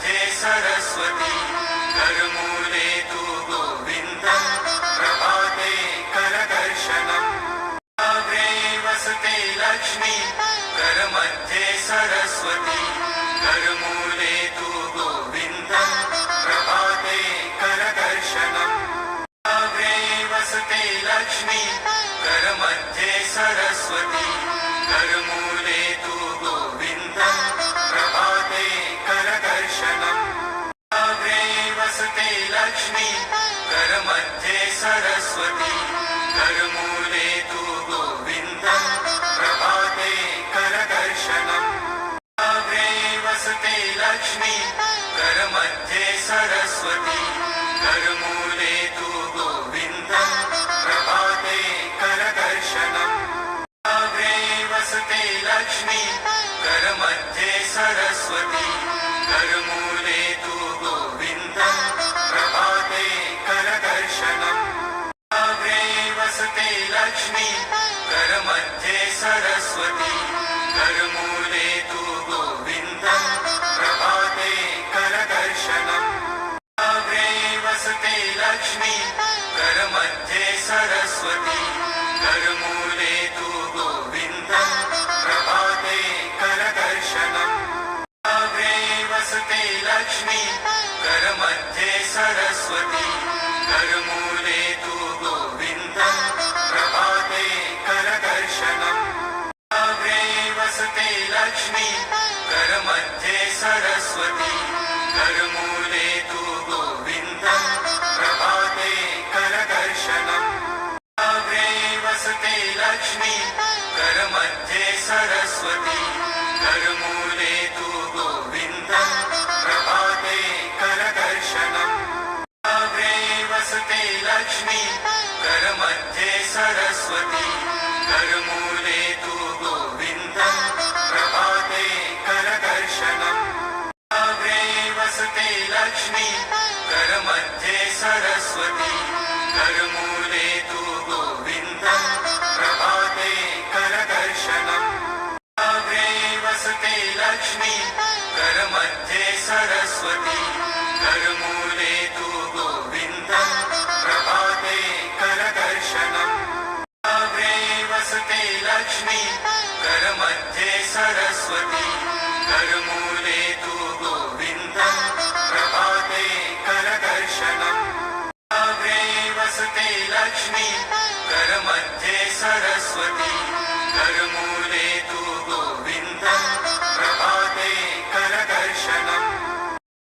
करमध्ये सरस्वती करमूले तु गोविन्दं प्रभाते करदर्शनम् अग्रे वसते लक्ष्मी करमध्ये सरस्वती करमूले तु गोविन्दं प्रभाते करदर्शनम् अग्रे वसते लक्ष्मी करमध्ये सरस्वती करमूले तु गोविन्दं प्रभाते करदर्शनम् अग्रे वसते लक्ष्मी करमध्ये सरस्वती करमूले तु गोविन्दं प्रभाते करदर्शनम् अग्रे वसते लक्ष्मी करमध्ये सरस्वती करमूले तु गोविन्दं प्रभाते करदर्शनम् अग्रे वसते लक्ष्मी करमध्ये सरस्वती करमूले तु गोविन्दं प्रभाते करदर्शनम् अग्रे वसते लक्ष्मी करमध्ये सरस्वती करमूले तु गोविन्दं प्रभाते करदर्शनम् अग्रे वसते लक्ष्मी करमध्ये सरस्वती करमूले तु गोविन्दं प्रभाते करदर्शनम् अग्रे वसते लक्ष्मी करमध्ये सरस्वती करमूले तु गोविन्दं प्रभाते करदर्शनम् अग्रे वसते लक्ष्मी करमध्ये सरस्वती करमूले तु गोविन्दं प्रभाते करदर्शनम् अग्रे वसते लक्ष्मी करमध्ये सरस्वती करमूले तु गोविन्दं प्रभाते करदर्शनम् अग्रे वसते लक्ष्मी करमध्ये सरस्वती करमूले तु गोविन्दं प्रभाते करदर्शनम् अग्रे वसते लक्ष्मी करमध्ये सरस्वती करमूले तु गोविन्दं प्रभाते करदर्शनम् अग्रे वसते लक्ष्मी करमध्ये सरस्वती करमूले तु गोविन्दं प्रभाते करदर्शनम् अग्रे वसते लक्ष्मी करमध्ये सरस्वती करमूले तु गोविन्दं प्रभाते करदर्शनम् अग्रे वसते लक्ष्मी करमध्ये सरस्वती करमूले तु गोविन्दं